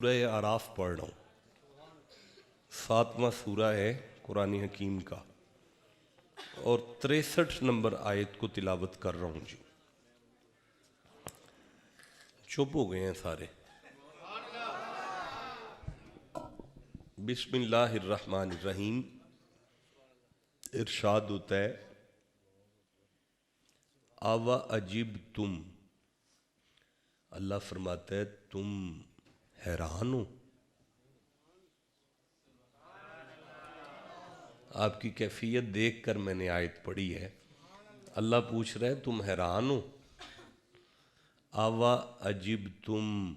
سورہ اعراف پڑھ رہا ہوں، 7واں سورہ ہے قرآن حکیم کا، اور 63 نمبر آیت کو تلاوت کر رہا ہوں جی۔ چپ ہو گئے ہیں سارے۔ بسم اللہ الرحمن الرحیم۔ ارشاد ہوتا ہے آوا عجیب تم، اللہ فرماتا ہے تم حیران ہو؟ آپ کی کیفیت دیکھ کر میں نے آیت پڑھی ہے۔ اللہ پوچھ رہا ہے تم حیران ہو؟ آوا عجیب تم،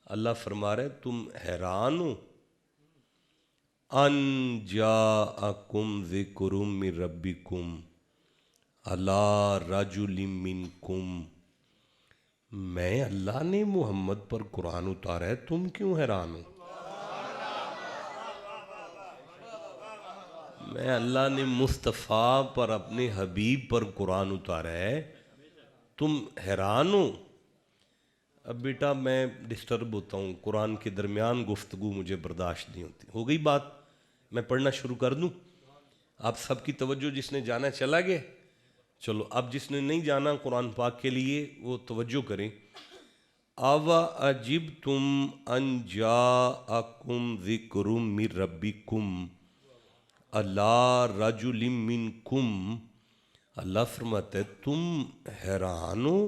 اللہ فرما رہا ہے تم حیران ہو؟ ان جاءکم ذکر من ربکم علی رجل منکم، میں اللہ نے محمد پر قرآن اتارا ہے، تم کیوں حیران ہو؟ میں اللہ نے مصطفیٰ پر، اپنے حبیب پر قرآن اتارا ہے، تم حیران ہو؟ اب بیٹا میں ڈسٹرب ہوتا ہوں، قرآن کے درمیان گفتگو مجھے برداشت نہیں ہوتی۔ ہو گئی بات؟ میں پڑھنا شروع کر دوں؟ آپ سب کی توجہ، جس نے جانا چلا گیا، چلو اب جس نے نہیں جانا قرآن پاک کے لیے وہ توجہ کریں۔ آوا عجبتم ان جاءکم ذکر من ربکم علی رجل منکم، اللہ فرماتا ہے تم حیران ہو؟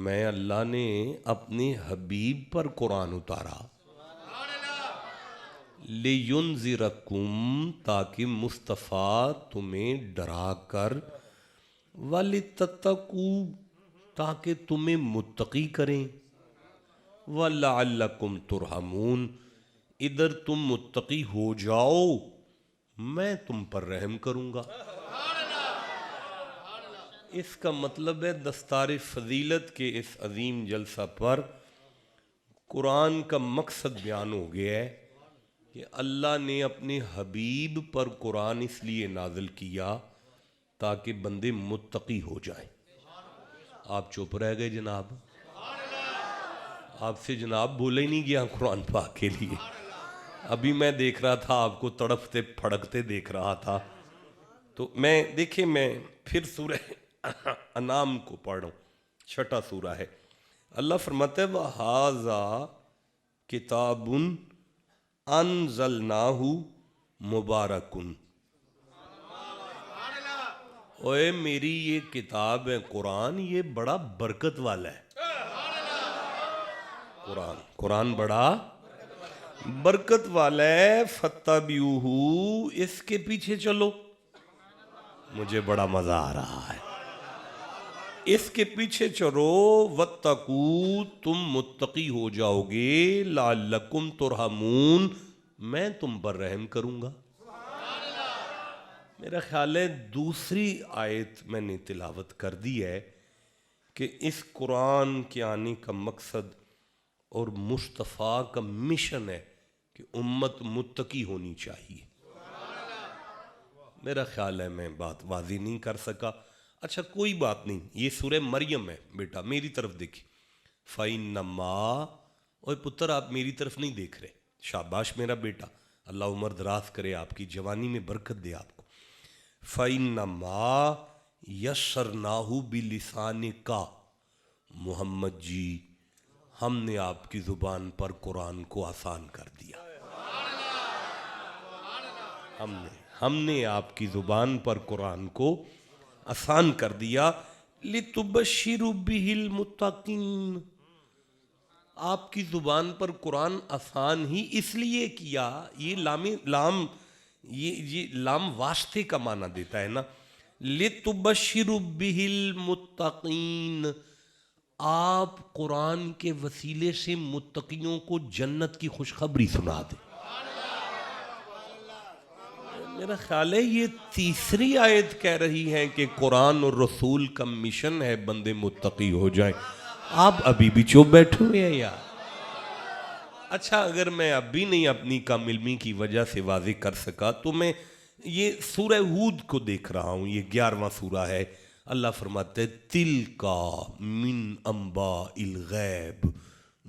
میں اللہ نے اپنے حبیب پر قرآن اتارا، لِيُنذِرَكُمْ، تاکہ مصطفیٰ تمہیں ڈرا کر، وَلِتَتَّقُوا، تاکہ تمہیں متقی کریں، وَلَعَلَّكُمْ تُرْحَمُونَ، ادھر تم متقی ہو جاؤ میں تم پر رحم کروں گا۔ اس کا مطلب ہے دستار فضیلت کے اس عظیم جلسہ پر قرآن کا مقصد بیان ہو گیا ہے کہ اللہ نے اپنے حبیب پر قرآن اس لیے نازل کیا تاکہ بندے متقی ہو جائیں۔ آپ چپ رہ گئے جناب، آپ سے جناب بولا ہی نہیں گیا قرآن پاک کے لیے۔ ابھی میں دیکھ رہا تھا آپ کو تڑپتے پھڑکتے دیکھ رہا تھا، تو میں دیکھیں میں پھر سورہ انعام کو پڑھ رہا ہوں، 6واں سورہ ہے۔ اللہ فرماتا ہے وَهَذَا کِتَابٌ انزلناہ مبارکن، اوے میری یہ کتاب ہے قرآن، یہ بڑا برکت والا ہے۔ قرآن بڑا برکت والا ہے، فَاتَّبِعُوهُ، اس کے پیچھے چلو۔ مجھے بڑا مزہ آ رہا ہے، اس کے پیچھے چلو، وَاتَّقُوا، تم متقی ہو جاؤ گے، لَعَلَّكُمْ تُرْحَمُونَ، میں تم پر رحم کروں گا۔ میرا خیال ہے دوسری آیت میں نے تلاوت کر دی ہے کہ اس قرآن کے آنے کا مقصد اور مصطفیٰ کا مشن ہے کہ امت متقی ہونی چاہیے۔ میرا خیال ہے میں بات واضح نہیں کر سکا۔ اچھا کوئی بات نہیں، یہ سورہ مریم ہے بیٹا، میری طرف دیکھیں۔ فَإِنَّمَا، اوے پتر آپ میری طرف نہیں دیکھ رہے، شاباش میرا بیٹا، اللہ عمر دراز کرے، آپ کی جوانی میں برکت دے آپ کو۔ فَإِنَّمَا يَسَّرْنَاهُ بِلِسَانِكَ، محمد جی ہم نے آپ کی زبان پر قرآن کو آسان کر دیا۔ ہم نے آپ کی زبان پر قرآن کو آسان کر دیا، لِتُبَشِّرُ بِهِ الْمُتَّقِينَ، آپ کی زبان پر قرآن آسان ہی اس لیے کیا، یہ لام واسطے کا معنی دیتا ہے نا، لِتُبَشِّرُ بِهِ الْمُتَّقِينَ، آپ قرآن کے وسیلے سے متقیوں کو جنت کی خوشخبری سنا دیں۔ میرا خیال ہے یہ تیسری آیت کہہ رہی ہے کہ قرآن اور رسول کا مشن ہے بندے متقی ہو جائیں، آپ ابھی بھی چپ بیٹھے ہوئے ہیں یار۔ اچھا اگر میں اب بھی نہیں اپنی کم علمی کی وجہ سے واضح کر سکا تو میں یہ سورہ ہود کو دیکھ رہا ہوں، یہ 11واں سورہ ہے۔ اللہ فرماتے ہیں تِلْکَ مِنْ أَنْبَاءِ الْغَیْبِ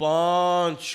5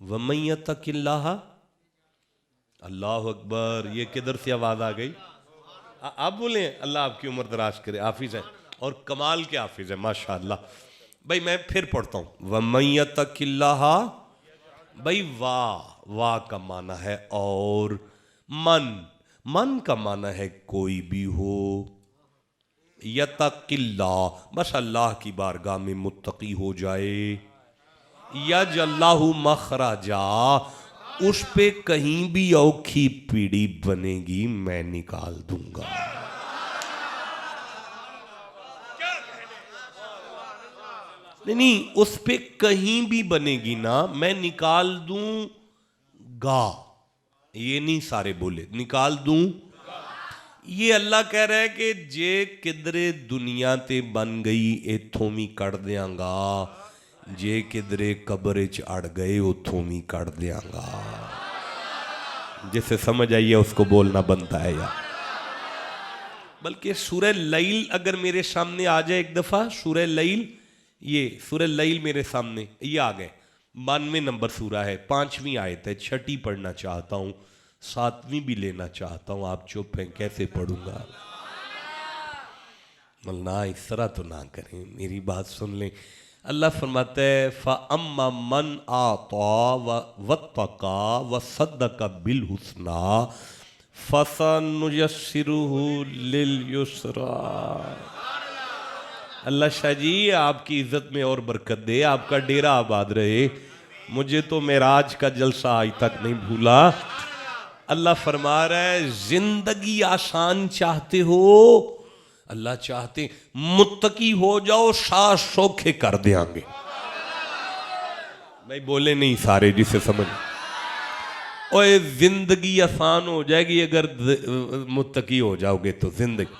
وَمَن يَتَّقِ اللَّهَ اللہ اکبر. یہ کدھر سے آواز آ گئی؟ آپ بولیں اللہ آپ کی عمر دراز کرے. حافظ ہیں اور کمال کے حافظ ہیں ماشاءاللہ. بھائی میں پھر پڑھتا ہوں. وَمَن يَتَّقِ اللَّهَ. بھائی وا کا معنی ہے اور، من کا معنی ہے کوئی بھی ہو. یتق اللہ بس اللہ کی بارگاہ میں متقی ہو جائے. یجعل مخرجا اس پہ کہیں بھی اوکھی پیڑی بنے گی میں نکال دوں گا. نہیں اس پہ کہیں بھی بنے گی نا میں نکال دوں گا. یہ نہیں سارے بولے نکال دوں. یہ اللہ کہہ رہا ہے کہ جے کدرے دنیا تے بن گئی ایتھوں بھی کڑ دیاں گا، جے کدرے قبرچ اڑ گئے اتھوں بھی کڑ دیاں گا. جسے سمجھ آئیے اس کو بولنا بنتا ہے. یا بلکہ سورہ لیل اگر میرے سامنے آ جائے ایک دفعہ، سورہ لیل، یہ سورہ لیل میرے سامنے یہ آ گئے. 92 نمبر سورہ ہے، 5ویں آیت ہے. 6 پڑھنا چاہتا ہوں، 7ویں بھی لینا چاہتا ہوں. آپ چپ ہیں کیسے پڑھوں گا؟ ملنا اس طرح تو نہ کریں، میری بات سن لیں. اللہ فرماتا ہے فَأَمَّا مَنْ آتَى وَاتَّقَى وَصَدَّقَ بِالْحُسْنَى فَسَنُيَسِّرُهُ لِلْيُسْرَىٰ. اللہ شاہ جی آپ کی عزت میں اور برکت دے، آپ کا ڈیرہ آباد رہے. مجھے تو معراج کا جلسہ آج تک نہیں بھولا. اللہ فرما رہا ہے زندگی آسان چاہتے ہو، اللہ چاہتے متقی ہو جاؤ ساز سوکھے کر دیاں گے. بھائی بولے نہیں سارے جسے سمجھ. اوہ زندگی آسان ہو جائے گی اگر متقی ہو جاؤ گے تو زندگی.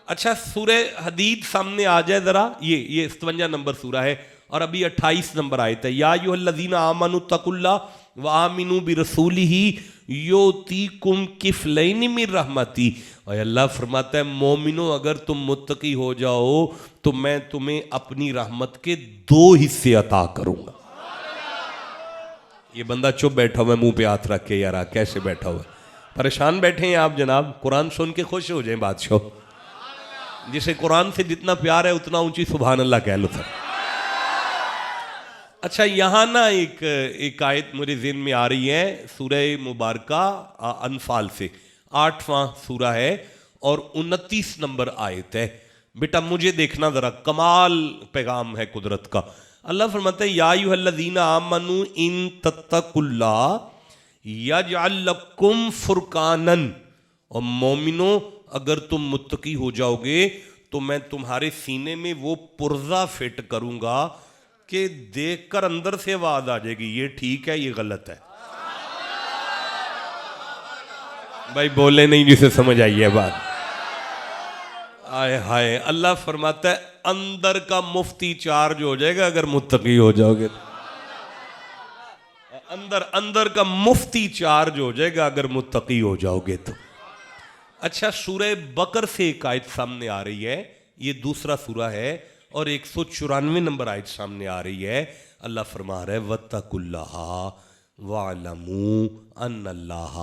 اچھا سورہ حدید سامنے آ جائے ذرا. یہ 57 نمبر سورہ ہے اور ابھی 28 نمبر آیت ہے. یا ایھا الذین آمنوا اتقوا اللہ وآمنوا برسولہ یؤتیکم کفلین من رحمتی. اور اللہ فرماتا ہے مومنو اگر تم متقی ہو جاؤ تو میں تمہیں اپنی رحمت کے 2 حصے عطا کروں گا. یہ بندہ چپ بیٹھا ہوا ہے منہ پہ ہاتھ رکھ کے. یار کیسے بیٹھا ہوا ہے؟ پریشان بیٹھے ہیں آپ جناب؟ قرآن سن کے خوش ہو جائیں بادشاہ. جسے قرآن سے جتنا پیار ہے اتنا اونچی سبحان اللہ کہہ لو سر. اچھا یہاں نا ایک آیت میرے ذہن میں آ رہی ہے سورہ مبارکہ انفال سے. 8واں سورہ ہے اور 29 نمبر آیت ہے. بیٹا مجھے دیکھنا ذرا، کمال پیغام ہے قدرت کا. اللہ فرماتا ہے یا ایھا الذین آمنوا ان تتقوا اللہ یجعل لکم فرقانا. اور مومنو اگر تم متقی ہو جاؤ گے تو میں تمہارے سینے میں وہ پرزہ فٹ کروں گا کہ دیکھ کر اندر سے آواز آ جائے گی یہ ٹھیک ہے یہ غلط ہے. بھائی بولے نہیں جسے سمجھ آئیے بات. آئے ہائے اللہ فرماتا ہے اندر کا مفتی چارج ہو جائے گا اگر متقی ہو جاؤ گے. اندر کا مفتی چارج ہو جائے گا اگر متقی ہو جاؤ گے تو. اچھا سورہ بقر سے ایک آیت سامنے آ رہی ہے، یہ دوسرا سورہ ہے اور 194 نمبر آیت سامنے آ رہی ہے. اللہ فرما رہا ہے وَاتَّقُوا اللَّهَ وَاعْلَمُوا أَنَّ اللَّهَ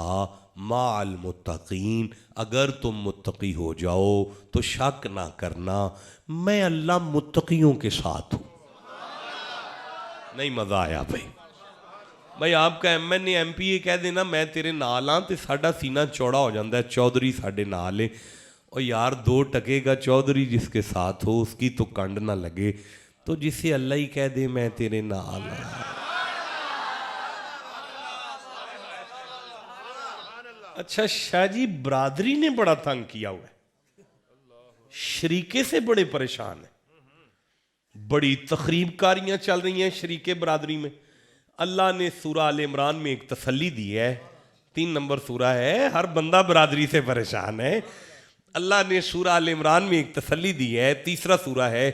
مَعَ الْمُتَّقِينَ. اگر تم متقی ہو جاؤ تو شک نہ کرنا میں اللہ متقیوں کے ساتھ ہوں. نہیں مزہ آیا بھائی آپ کا M N A M P A کہہ دینا میں تیرے نال ہاں تو ساڈا سینہ چوڑا ہو جاتا ہے. چودھری ساڈے نال ہے. اور یار 2 ٹکے گا چودھری جس کے ساتھ ہو اس کی تو کنڈ نہ لگے. تو جسے اللہ ہی کہہ دے میں تیرے نال ہاں. اچھا شاہ جی برادری نے بڑا تنگ کیا ہوا ہے، شریکے سے بڑے پریشان ہیں، بڑی تخریب کاریاں چل رہی ہیں شریکے برادری میں. اللہ نے سورہ آل عمران میں ایک تسلی دی ہے، 3 نمبر سورہ ہے، ہر بندہ برادری سے پریشان ہے. اللہ نے سورہ آل عمران میں ایک تسلی دی ہے، تیسرا سورہ ہے.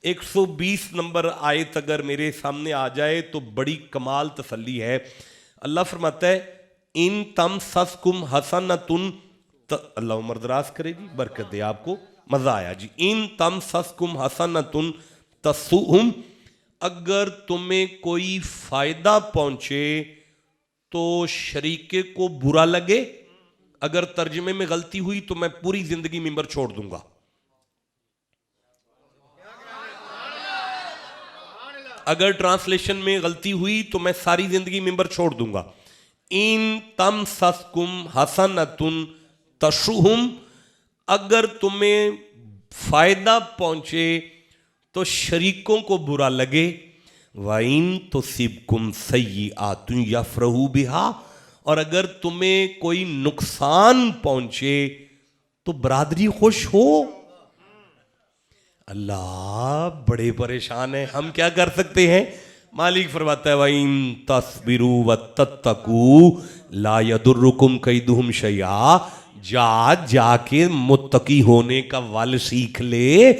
120 نمبر آیت اگر میرے سامنے آ جائے تو بڑی کمال تسلی ہے. اللہ فرماتا ہے ان تمسسکم حسنۃ، اللہ عمر دراز کرے جی برکت دے آپ کو، مزہ آیا جی. ان تمسسکم حسنۃ تسؤہم، اگر تمہیں کوئی فائدہ پہنچے تو شریک کو برا لگے. اگر ترجمے میں غلطی ہوئی تو میں پوری زندگی ممبر چھوڑ دوں گا. اگر ٹرانسلیشن میں غلطی ہوئی تو میں ساری زندگی ممبر چھوڑ دوں گا. ان تمسسکم حسنۃ تسؤہم، اگر تمہیں فائدہ پہنچے تو شریکوں کو برا لگے. وَإِن تُصِبْكُمْ سَيِّئَةٌ يَفْرَحُوا بِهَا، اور اگر تمہیں کوئی نقصان پہنچے تو برادری خوش ہو. اللہ بڑے پریشان ہیں، ہم کیا کر سکتے ہیں؟ مالک فرماتا ہے وَإِن تَصْبِرُوا وَتَتَّقُوا لَا يَضُرُّكُمْ كَيْدُهُمْ شَيْئًا. جا کے متقی ہونے کا وال سیکھ لے.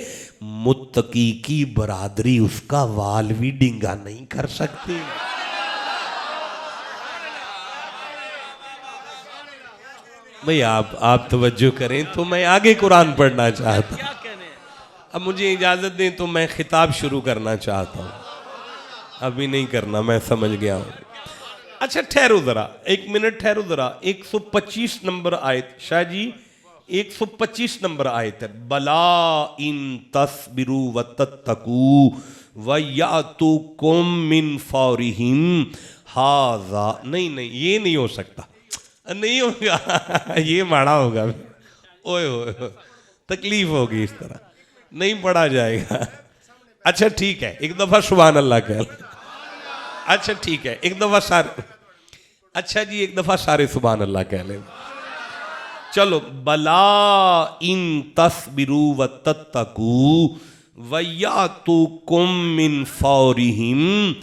متقی کی برادری اس کا وال بھی ڈنگا نہیں کر سکتی. بھئی آپ توجہ کریں تو میں آگے قرآن پڑھنا چاہتا ہوں. اب مجھے اجازت دیں تو میں خطاب شروع کرنا چاہتا ہوں. ابھی نہیں کرنا، میں سمجھ گیا ہوں. اچھا ٹھہرو ذرا، 1 منٹ ٹھہرو ذرا. 125 نمبر آیت شاہ جی، 125 نمبر آیت ہے. بلا ان تصبروا وتتقوا ویأتوکم من فورہم ھذا. نہیں یہ نہیں ہو سکتا، نہیں ہوگا. یہ ماڑا ہوگا. اوئے ہوئے تکلیف ہوگی، اس طرح نہیں پڑھا جائے گا. اچھا ٹھیک ہے، ایک دفعہ سبحان اللہ کہہ لیں. اچھا ٹھیک ہے، ایک دفعہ سارے، اچھا جی ایک دفعہ سارے سبحان اللہ کہہ لیں. چلو. بلا ان تصبروا وتتقوا ویأتوکم من فورہم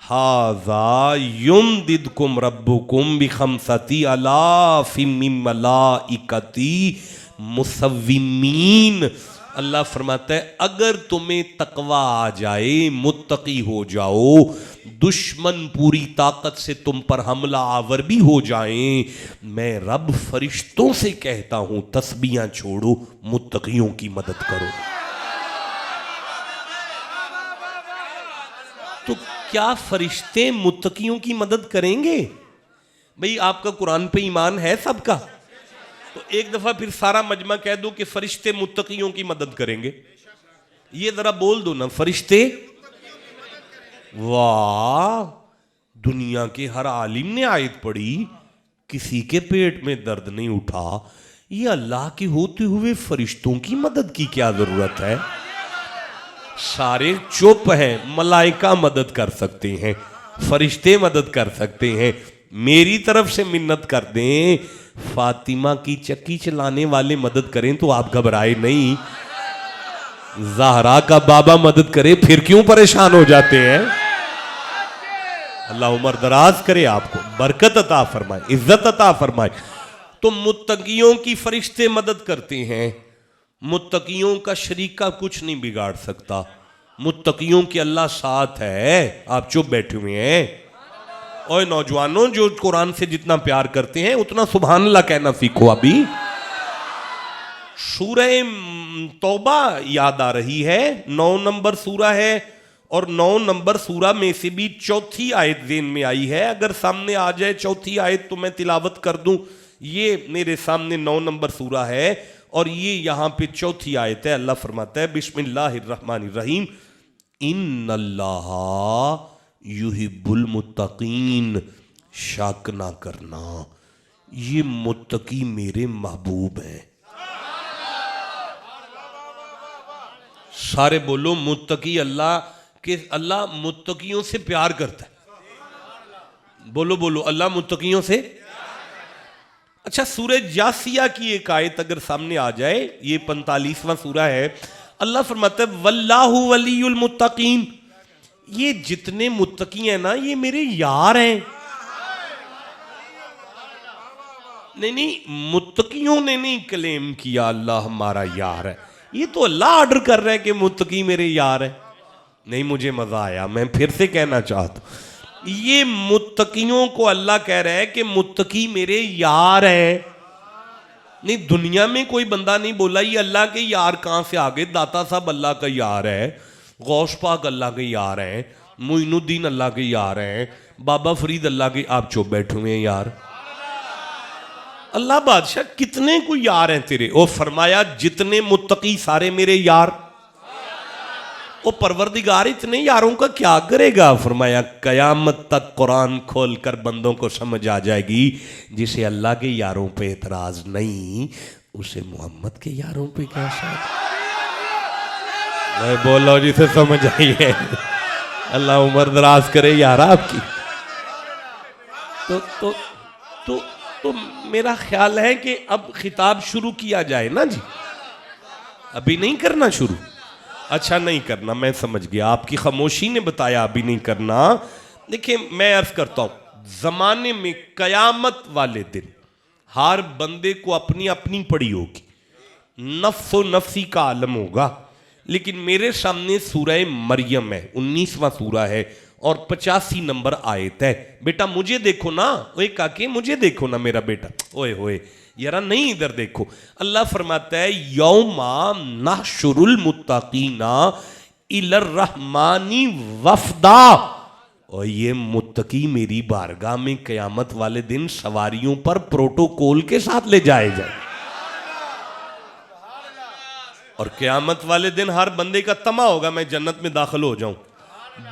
ھذا یمددکم ربکم بخمسۃ آلاف من ملائکۃ مسومین. اللہ فرماتا ہے اگر تمہیں تقوی آ جائے، متقی ہو جاؤ، دشمن پوری طاقت سے تم پر حملہ آور بھی ہو جائیں، میں رب فرشتوں سے کہتا ہوں تسبیحاں چھوڑو، متقیوں کی مدد کرو. تو کیا فرشتے متقیوں کی مدد کریں گے؟ بھئی آپ کا قرآن پہ ایمان ہے سب کا؟ تو ایک دفعہ پھر سارا مجمع کہہ دو کہ فرشتے متقیوں کی مدد کریں گے. یہ ذرا بول دو نا، فرشتے. واہ، دنیا کے ہر عالم نے آیت پڑھی، کسی کے پیٹ میں درد نہیں اٹھا. یہ اللہ کے ہوتے ہوئے فرشتوں کی مدد کی کیا ضرورت ہے؟ سارے چپ ہیں. ملائکہ مدد کر سکتے ہیں، فرشتے مدد کر سکتے ہیں. میری طرف سے منت کر دیں، فاطمہ کی چکی چلانے والے مدد کریں تو آپ گھبرائے نہیں. زہرا کا بابا مدد کرے پھر کیوں پریشان ہو جاتے ہیں؟ اللہ عمر دراز کرے، آپ کو برکت عطا فرمائے، عزت عطا فرمائے. تو متقیوں کی فرشتے مدد کرتے ہیں. متقیوں کا شریکہ کچھ نہیں بگاڑ سکتا. متقیوں کے اللہ ساتھ ہے. آپ چپ بیٹھے ہوئے ہیں. اوہ نوجوانوں، جو قرآن سے جتنا پیار کرتے ہیں اتنا سبحان اللہ کہنا سیکھو. ابھی سورہ توبہ یاد آ رہی ہے، 9 نمبر سورہ ہے، اور 9 نمبر سورہ میں سے بھی چوتھی آیت ذہن میں آئی ہے. اگر سامنے آ جائے چوتھی آیت تو میں تلاوت کر دوں. یہ میرے سامنے 9 نمبر سورہ ہے اور یہ یہاں پہ چوتھی آیت ہے. اللہ فرماتا ہے بسم اللہ الرحمن الرحیم، ان اللہ یحب المتقین. شک نہ کرنا، یہ متقی میرے محبوب ہیں. سارے بولو متقی اللہ کہ اللہ متقیوں سے پیار کرتا ہے. بولو اللہ متقیوں سے. اچھا سورہ جاسیہ کی ایک آیت اگر سامنے آ جائے، یہ 45واں سورہ ہے. اللہ فرماتا ہے واللہ ولی المتقین. یہ جتنے متقی ہیں نا یہ میرے یار ہیں. نہیں متقیوں نے نہیں کلیم کیا اللہ ہمارا یار ہے، یہ تو اللہ آرڈر کر رہا ہے کہ متقی میرے یار ہے. نہیں مجھے مزہ آیا، میں پھر سے کہنا چاہتا ہوں، یہ متقیوں کو اللہ کہہ رہا ہے کہ متقی میرے یار ہیں. نہیں دنیا میں کوئی بندہ نہیں بولا یہ اللہ کے یار کہاں سے آگے. داتا صاحب اللہ کا یار ہے، غوث پاک اللہ کے یار ہیں، معین الدین اللہ کے یار ہیں، بابا فرید اللہ کے، آپ چپ بیٹھے ہوئے ہیں یار. اللہ بادشاہ کتنے کو یار ہیں تیرے؟ اور فرمایا جتنے متقی سارے میرے یار. او پروردگار اتنے یاروں کا کیا کرے گا؟ فرمایا قیامت تک قرآن کھول کر بندوں کو سمجھ آ جائے گی جسے اللہ کے یاروں پہ اعتراض نہیں اسے محمد کے یاروں پہ کیا شاید. میں بولو جسے سمجھ آئی ہے. اللہ عمر دراز کرے یار آپ کی. تو میرا خیال ہے کہ اب خطاب شروع کیا جائے نا جی. ابھی نہیں کرنا شروع؟ اچھا نہیں کرنا، میں سمجھ گیا، آپ کی خاموشی نے بتایا ابھی نہیں کرنا. دیکھیں میں عرض کرتا ہوں، زمانے میں قیامت والے دن ہر بندے کو اپنی اپنی پڑی ہوگی، نفس و نفسی کا عالم ہوگا. لیکن میرے سامنے سورہ مریم ہے، 19واں سورہ ہے اور 85 نمبر آیت ہے. بیٹا مجھے دیکھو نا، اوے کاکے مجھے دیکھو نا میرا بیٹا. اوئے ہوئے یارا نہیں ادھر دیکھو. اللہ فرماتا ہے یوم نحشر المتقین الی الرحمن وفدا. اور یہ متقی میری بارگاہ میں قیامت والے دن سواریوں پر پروٹوکول کے ساتھ لے جائے جائیں. اور قیامت والے دن ہر بندے کا طمع ہوگا میں جنت میں داخل ہو جاؤں.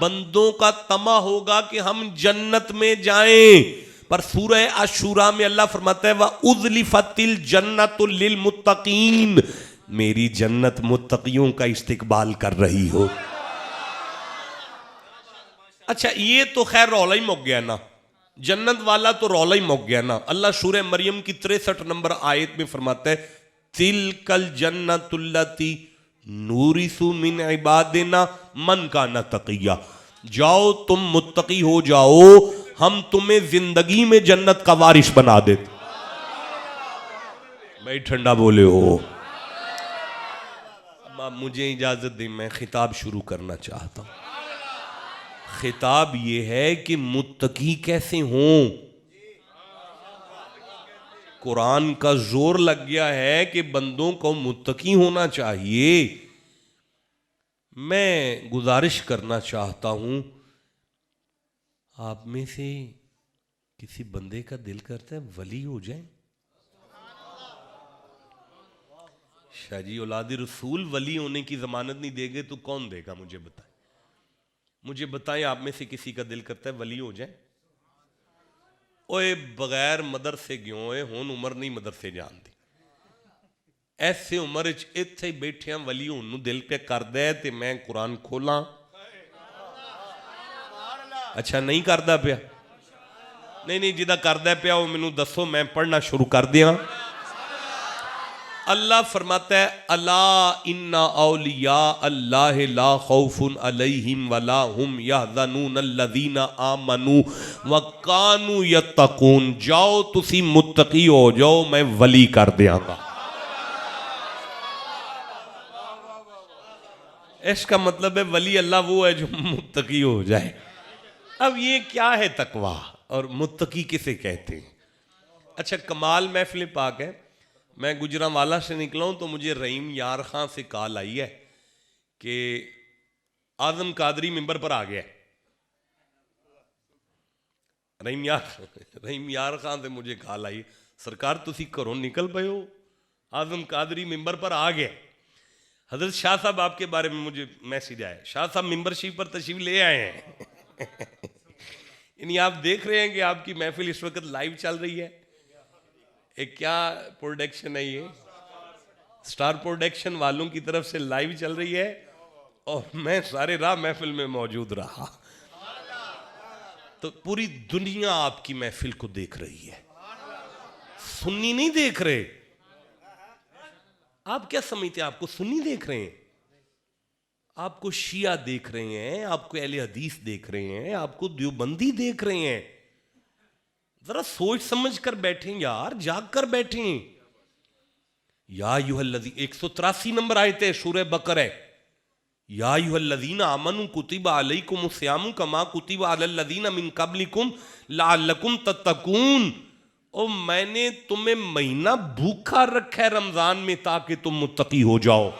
بندوں کا طمع ہوگا کہ ہم جنت میں جائیں. پر سورہ عاشوراء میں اللہ فرماتا ہے وَأُذْلِفَتِ الْجَنَّةُ لِلْمُتَّقِينَ، میری جنت متقیوں کا استقبال کر رہی ہو. اچھا یہ تو خیر رولا ہی مک گیا نا، جنت والا تو رولا ہی مک گیا نا. اللہ سورہ مریم کی 63 نمبر آیت میں فرماتا ہے تِلْكَ الْجَنَّةُ الَّتِي نُورِثُ مِنْ عِبَادِنَا مَنْ كَانَ تَقِيًّا. جاؤ تم متقی ہو جاؤ، ہم تمہیں زندگی میں جنت کا وارث بنا دیتے. بھائی ٹھنڈا بولے ہو. اب مجھے اجازت دیں، میں خطاب شروع کرنا چاہتا ہوں. خطاب یہ ہے کہ متقی کیسے ہوں. قرآن کا زور لگ گیا ہے کہ بندوں کو متقی ہونا چاہیے. میں گزارش کرنا چاہتا ہوں، آپ میں سے کسی بندے کا دل کرتا ہے ولی ہو جائیں؟ شاہ جی اولاد رسول ولی ہونے کی ضمانت نہیں دے گے تو کون دے گا؟ مجھے بتائیں، مجھے بتائیں آپ میں سے کسی کا دل کرتا ہے ولی ہو جائیں؟ اوے بغیر مدرسے گیوں ہوئے ہون عمر نہیں مدرسے جان دی. ایسے عمر اتھے ہی بیٹھے ہیں ولی ہونوں دل پہ کر دے تے میں قرآن کھولاں. اچھا نہیں کردہ پیا؟ نہیں جدہ کردہ پیا وہ میں دسو میں پڑھنا شروع کر دیا. اللہ فرماتا ہے الا ان اولیاء اللہ لا خوف علیہم ولا هم یحزنون الذین آمنوا وکانوا یتقون. جاؤ تسی متقی ہو جاؤ، میں ولی کر دیاں گا. اس کا مطلب ہے ولی اللہ وہ ہے جو متقی ہو جائے. اب یہ کیا ہے تقویٰ اور متقی کسے کہتے ہیں؟ اچھا کمال محفل پاک ہے. میں گجرانوالہ سے نکلا ہوں تو مجھے رحیم یار خان سے کال آئی ہے کہ اعظم قادری ممبر پر آ گیا ہے. رحیم یار خان سے مجھے کال آئی، سرکار تسی گھروں نکل پئے ہو، اعظم قادری ممبر پر آ گیا. حضرت شاہ صاحب آپ کے بارے میں مجھے میسیج آیا، شاہ صاحب ممبرشپ پر تشریف لے آئے ہیں. یعنی آپ دیکھ رہے ہیں کہ آپ کی محفل اس وقت لائیو چل رہی ہے. ایک کیا پروڈکشن ہے یہ؟ سٹار پروڈکشن والوں کی طرف سے لائیو چل رہی ہے اور میں سارے راہ محفل میں موجود رہا. تو پوری دنیا آپ کی محفل کو دیکھ رہی ہے، سنی نہیں دیکھ رہے. آپ کیا سمجھتے ہیں آپ کو سنی دیکھ رہے ہیں؟ آپ کو شیعہ دیکھ رہے ہیں، آپ کو اہل حدیث دیکھ رہے ہیں، آپ کو دیوبندی دیکھ رہے ہیں. ذرا سوچ سمجھ کر بیٹھیں یار، جاگ کر بیٹھیں. یا ایھا الذین 183 نمبر آیت ہے سورہ بقرہ. یا ایھا الذین آمنوا کتب علیکم الصیام کما کتب علی الذین من قبلکم لعلکم تتقون. او میں نے تمہیں مہینہ بھوکا رکھا ہے رمضان میں تاکہ تم متقی ہو جاؤ.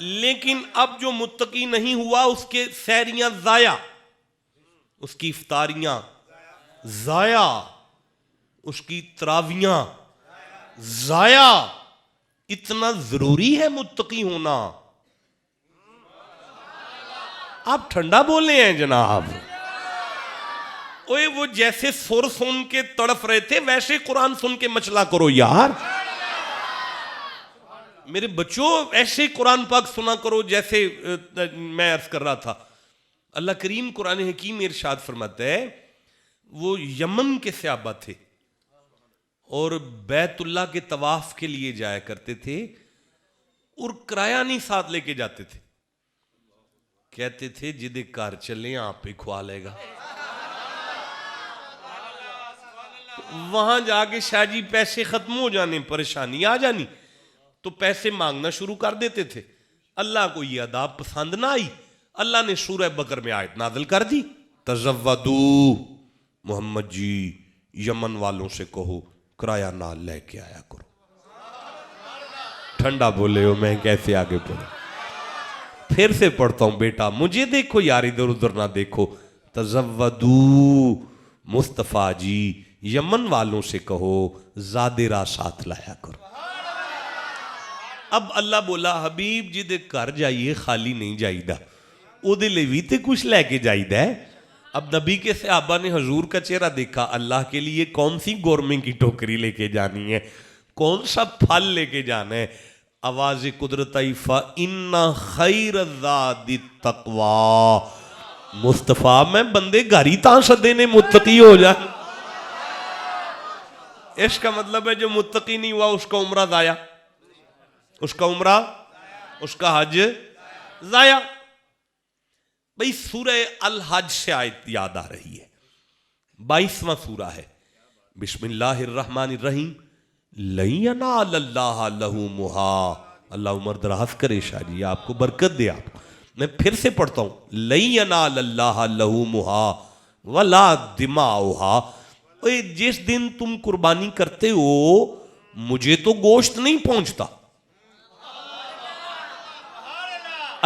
لیکن اب جو متقی نہیں ہوا اس کے سحریاں ضائع، اس کی افطاریاں ضائع، اس کی تراویاں ضائع. اتنا ضروری ہے متقی ہونا. آپ ٹھنڈا بولے ہیں جناب. اوے وہ جیسے سر سن کے تڑف رہے تھے ویسے قرآن سن کے مچلا کرو یار. میرے بچوں ایسے قرآن پاک سنا کرو جیسے میں عرض کر رہا تھا. اللہ کریم قرآن حکیم میں ارشاد فرماتا ہے وہ یمن کے صحابہ تھے اور بیت اللہ کے طواف کے لیے جایا کرتے تھے اور کرایہ نہیں ساتھ لے کے جاتے تھے. کہتے تھے جدے کار چلیں آپ پہ کھوا لے گا. وہاں جا کے شاہ جی پیسے ختم ہو جانے، پریشانی آ جانی تو پیسے مانگنا شروع کر دیتے تھے. اللہ کو یہ عذاب پسند نہ آئی. اللہ نے سورہ بقر میں آیت نازل کر دی تزودو، محمد جی یمن والوں سے کہو کرایہ نہ لے کے آیا کرو. ٹھنڈا بولے ہو میں کیسے آگے پڑھوں. پھر سے پڑھتا ہوں بیٹا مجھے دیکھو یار ادھر ادھر نہ دیکھو. تزودو مصطفیٰ جی یمن والوں سے کہو زادرہ ساتھ لایا کرو. اب اللہ بولا حبیب جی دے کر جائیے خالی نہیں جائیدہ، او دے لیوی تے کچھ لے کے جائیدہ ہے. اب نبی کے صحابہ نے حضور کا چہرہ دیکھا. اللہ کے لیے کون سی گورمے کی ٹوکری لے کے جانی ہے، کون سا پھل لے کے جانا ہے. آواز قدرت آئی فَإِنَّ خَيْرَ الزَّادِ التَّقْوَىٰ. مصطفیٰ میں بندے گھری تاں سدے نے متقی ہو جائے. اس کا مطلب ہے جو متقی نہیں ہوا اس کا عمرہ ضائع، اس کا عمرہ اس کا حج ضائع. بھئی سورہ الحج سے آیت یاد آ رہی ہے، 22واں سورہ ہے. بسم اللہ الرحمن الرحیم. لَن يَنَالَ اللَّهَ لُحُومُهَا. اللہ عمر دراز کرے شاہ جی آپ کو برکت دے. آپ میں پھر سے پڑھتا ہوں لَن يَنَالَ اللَّهَ لُحُومُهَا وَلَا دِمَاؤُهَا. جس دن تم قربانی کرتے ہو مجھے تو گوشت نہیں پہنچتا.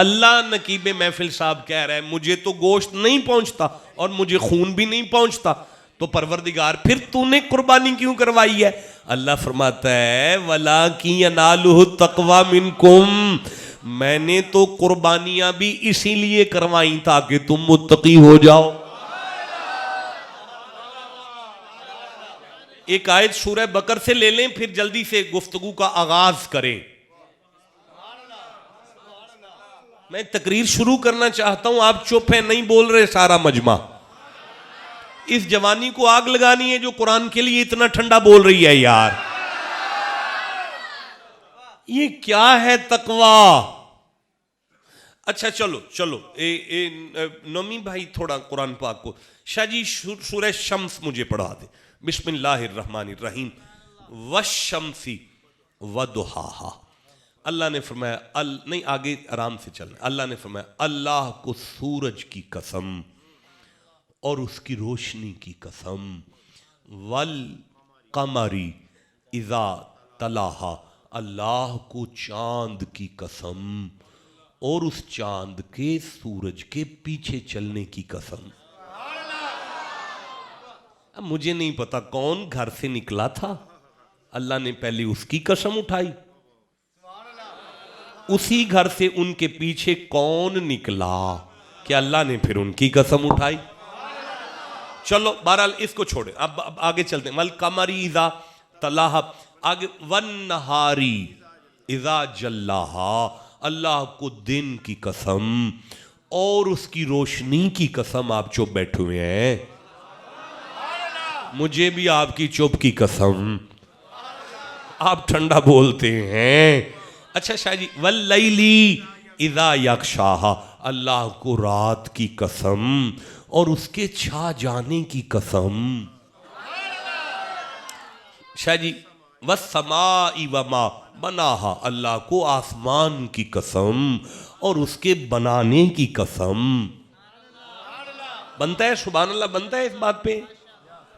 اللہ نقیب محفل صاحب کہہ رہے ہیں مجھے تو گوشت نہیں پہنچتا اور مجھے خون بھی نہیں پہنچتا تو پروردگار پھر تو نے قربانی کیوں کروائی ہے. اللہ فرماتا ہے وَلَٰكِن يَنَالُهُ التَّقْوَىٰ مِنْكُمْ. میں نے تو قربانیاں بھی اسی لیے کروائیں تاکہ تم متقی ہو جاؤ. ایک آیت سورہ بقر سے لے لیں پھر جلدی سے گفتگو کا آغاز کریں. میں تقریر شروع کرنا چاہتا ہوں، آپ چپ ہیں نہیں بول رہے سارا مجمع. اس جوانی کو آگ لگانی ہے جو قرآن کے لیے اتنا ٹھنڈا بول رہی ہے یار. یہ کیا ہے تقویٰ؟ اچھا چلو نومی بھائی تھوڑا قرآن پاک کو. شاہ جی سورہ شمس مجھے پڑھا دے. بسم اللہ الرحمن الرحیم. والشمس وضحاها. اللہ نے فرمایا نہیں آگے آرام سے چلنا. اللہ نے فرمایا اللہ کو سورج کی قسم اور اس کی روشنی کی قسم. والقمر اذا تلاہا. اللہ کو چاند کی قسم اور اس چاند کے سورج کے پیچھے چلنے کی قسم. اب مجھے نہیں پتا کون گھر سے نکلا تھا، اللہ نے پہلے اس کی قسم اٹھائی، اسی گھر سے ان کے پیچھے کون نکلا کہ اللہ نے پھر ان کی قسم اٹھائی. چلو بہرحال اس کو چھوڑیں، اب آگے چلتے ہیں. والقمر اذا تلاہا. آگے والنہار اذا جلاہا. اللہ کو دن کی قسم اور اس کی روشنی کی قسم. آپ چپ بیٹھے ہوئے ہیں، مجھے بھی آپ کی چپ کی قسم. آپ ٹھنڈا بولتے ہیں. اچھا شاہ جی واللیلی اذا یغشاہا. اللہ کو رات کی قسم اور اس کے چھا جانے کی قسم. شاہ جی والسماء وما بناہا. اللہ کو آسمان کی قسم اور اس کے بنانے کی قسم. بنتا ہے سبحان اللہ؟ بنتا ہے اس بات پہ؟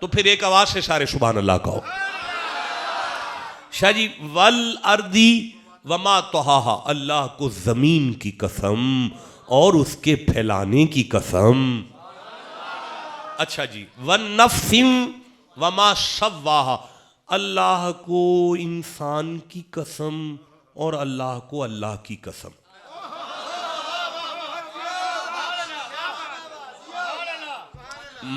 تو پھر ایک آواز سے سارے سبحان اللہ کہو. شاہ جی والارضی وما طہاہا، اللہ کو زمین کی قسم اور اس کے پھیلانے کی قسم. اچھا جی، والنفس وما سواہا، اللہ کو انسان کی قسم اور اللہ کو اللہ کی قسم.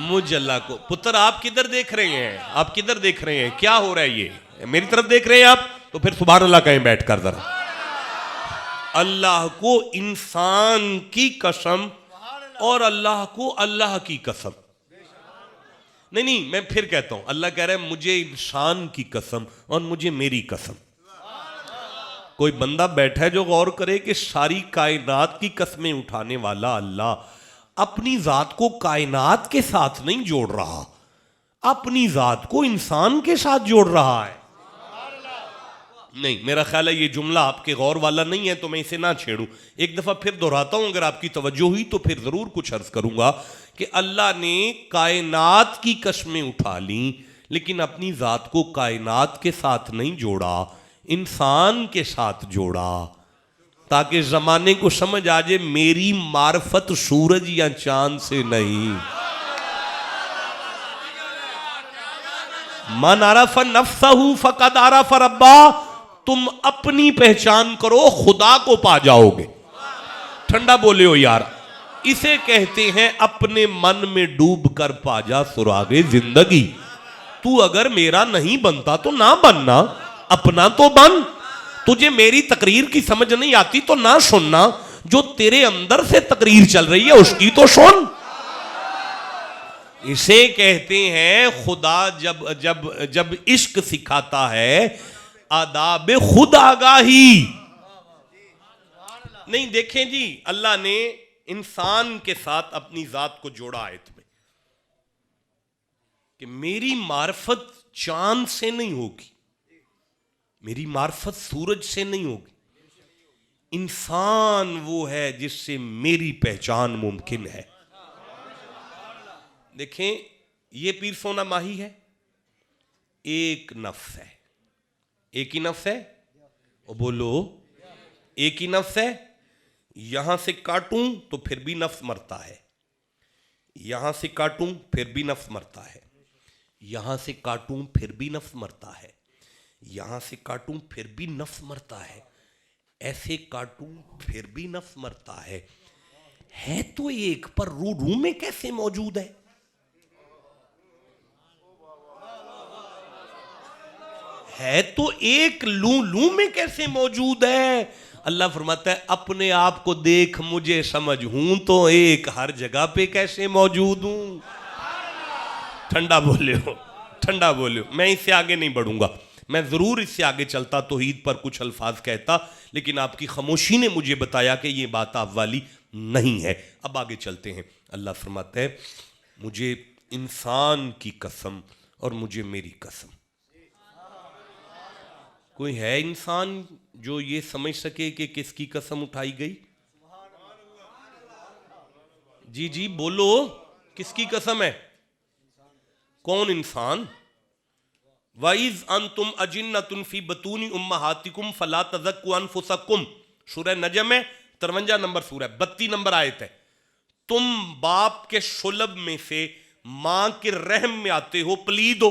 مجھ اللہ کو. پتر آپ کدھر دیکھ رہے ہیں؟ آپ کدھر دیکھ رہے ہیں؟ کیا ہو رہا ہے؟ یہ میری طرف دیکھ رہے ہیں آپ؟ تو پھر سبحان اللہ کہیں بیٹھ کر ذرا. اللہ کو انسان کی قسم اور اللہ کو اللہ کی قسم. نہیں میں پھر کہتا ہوں، اللہ کہہ رہا ہے مجھے انسان کی قسم اور مجھے میری قسم. کوئی بندہ بیٹھا ہے جو غور کرے کہ ساری کائنات کی قسمیں اٹھانے والا اللہ اپنی ذات کو کائنات کے ساتھ نہیں جوڑ رہا، اپنی ذات کو انسان کے ساتھ جوڑ رہا ہے. نہیں، میرا خیال ہے یہ جملہ آپ کے غور والا نہیں ہے تو میں اسے نہ چھیڑوں. ایک دفعہ پھر دہراتا ہوں، اگر آپ کی توجہ ہوئی تو پھر ضرور کچھ عرض کروں گا کہ اللہ نے کائنات کی قسمیں اٹھا لیں لیکن اپنی ذات کو کائنات کے ساتھ نہیں جوڑا، انسان کے ساتھ جوڑا، تاکہ زمانے کو سمجھ آ جائے میری معرفت سورج یا چاند سے نہیں. من عرف نفسہ فقد عرف ربہ، تم اپنی پہچان کرو خدا کو پا جاؤ گے. ٹھنڈا بولے ہو یار. اسے کہتے ہیں اپنے من میں ڈوب کر پا جا سراغ زندگی. تو اگر میرا نہیں بنتا تو نہ بننا، اپنا تو بن. تجھے میری تقریر کی سمجھ نہیں آتی تو نہ سننا، جو تیرے اندر سے تقریر چل رہی ہے اس کی تو سن. اسے کہتے ہیں خدا جب عشق سکھاتا ہے آداب خود آگاہی. نہیں دیکھیں جی، اللہ نے انسان کے ساتھ اپنی ذات کو جوڑا آیت میں کہ میری معرفت چاند سے نہیں ہوگی، میری معرفت سورج سے نہیں ہوگی، انسان وہ ہے جس سے میری پہچان ممکن ہے. دیکھیں یہ پیر سونا ماہی ہے، ایک نفس ہے. ایک ہی نفس ہے، اور بولو ایک ہی نفس ہے. یہاں سے کاٹوں تو پھر بھی نفس مرتا ہے، یہاں سے کاٹوں پھر بھی نفس مرتا ہے، یہاں سے کاٹوں پھر بھی نفس مرتا ہے، یہاں سے کاٹوں پھر بھی نفس مرتا ہے، ایسے کاٹوں پھر بھی نفس مرتا ہے. ہے تو ایک، پر روح میں کیسے موجود ہے؟ ہے تو ایک، لوں میں کیسے موجود ہے؟ اللہ فرماتا ہے اپنے آپ کو دیکھ، مجھے سمجھ، ہوں تو ایک، ہر جگہ پہ کیسے موجود ہوں؟ ٹھنڈا بولے ہو، ٹھنڈا بولے ہو. میں اس سے آگے نہیں بڑھوں گا، میں ضرور اس سے آگے چلتا توحید پر کچھ الفاظ کہتا، لیکن آپ کی خاموشی نے مجھے بتایا کہ یہ بات آپ والی نہیں ہے. اب آگے چلتے ہیں. اللہ فرماتا ہے مجھے انسان کی قسم اور مجھے میری قسم. کوئی ہے انسان جو یہ سمجھ سکے کہ کس کی قسم اٹھائی گئی؟ جی بولو، کس کی قسم ہے؟ کون انسان؟ وَإِذْ أَنْتُمْ أَجِنَّةٌ فِي بَطُونِ أُمَّهَاتِكُمْ فَلَا تَزَكُّوا أَنفُسَكُمْ. سورہ نجم ہے، 53 نمبر سورہ، 32 نمبر آیت ہے. تم باپ کے شلب میں سے ماں کے رحم میں آتے ہو پلید ہو.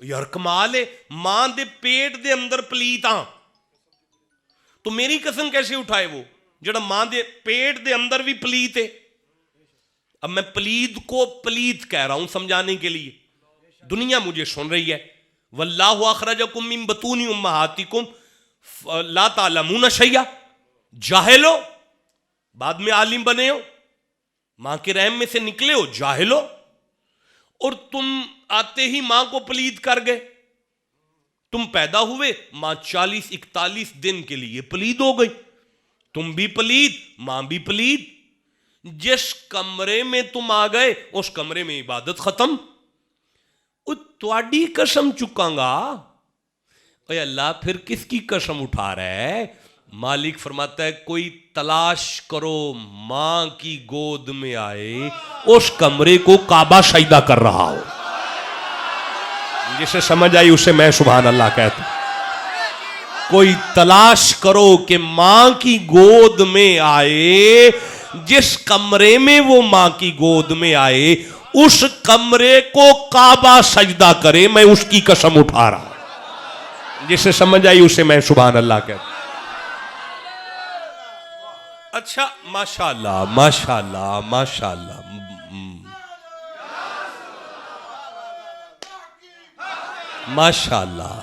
یار کمال ہے، ماں دے پیٹ دے اندر پلیت ہاں، تو میری قسم کیسے اٹھائے وہ جڑا ماں دے پیٹ دے اندر بھی پلیت ہے؟ اب میں پلید کو پلیت کہہ رہا ہوں سمجھانے کے لیے، دنیا مجھے سن رہی ہے. واللہ اخرجکم من بطون امہاتکم لا تعلمون شیئا. جاہل ہو، بعد میں عالم بنے ہو، ماں کے رحم میں سے نکلے ہو، جاہل ہو، اور تم آتے ہی ماں کو پلید کر گئے. تم پیدا ہوئے، ماں 40-41 دن کے لیے پلید ہو گئی. تم بھی پلید، ماں بھی پلید. جس کمرے میں تم آ گئے اس کمرے میں عبادت ختم. تواڈی قسم چکاں گا. اے اللہ پھر کس کی قسم اٹھا رہا ہے؟ مالک فرماتا ہے کوئی تلاش کرو ماں کی گود میں آئے اس کمرے کو کعبہ سجدہ کر رہا ہو. جسے سمجھ آئی اسے میں سبحان اللہ کہتا ہوں. کوئی تلاش کرو کہ ماں کی گود میں آئے، جس کمرے میں وہ ماں کی گود میں آئے اس کمرے کو کعبہ سجدہ کرے، میں اس کی قسم اٹھا رہا ہوں۔ جسے سمجھ آئی اسے میں سبحان اللہ کہتا ہوں۔ اچھا ماشاءاللہ ماشاءاللہ ماشاءاللہ، ماشاءاللہ،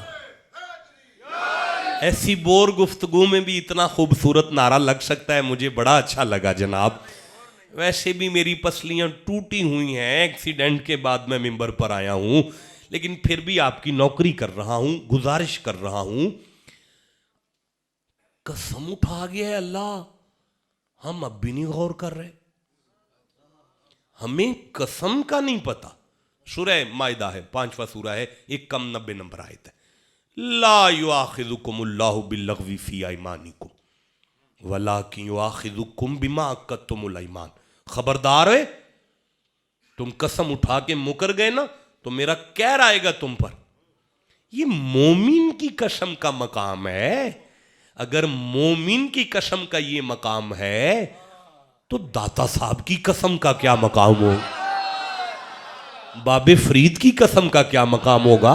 ایسی بور گفتگو میں بھی اتنا خوبصورت نعرہ لگ سکتا ہے، مجھے بڑا اچھا لگا جناب۔ ویسے بھی میری پسلیاں ٹوٹی ہوئی ہیں، ایکسیڈنٹ کے بعد میں ممبر پر آیا ہوں، لیکن پھر بھی آپ کی نوکری کر رہا ہوں، گزارش کر رہا ہوں، قسم اٹھا گیا ہے اللہ، ہم اب بھی نہیں غور کر رہے، ہمیں قسم کا نہیں پتا۔ سورہ مائدہ ہے، 5واں سورہ ہے، 1 کم 90 نمبر آیت ہے۔ لا یؤاخذکم اللہ باللغو فی ایمانکم ولکن یؤاخذکم بما عقدتم الایمان۔ خبردار ہے، تم قسم اٹھا کے مکر گئے نا تو میرا کہر آئے گا تم پر۔ یہ مومن کی قسم کا مقام ہے۔ اگر مومن کی قسم کا یہ مقام ہے تو داتا صاحب کی قسم کا کیا مقام ہو، باب فرید کی قسم کا کیا مقام ہوگا،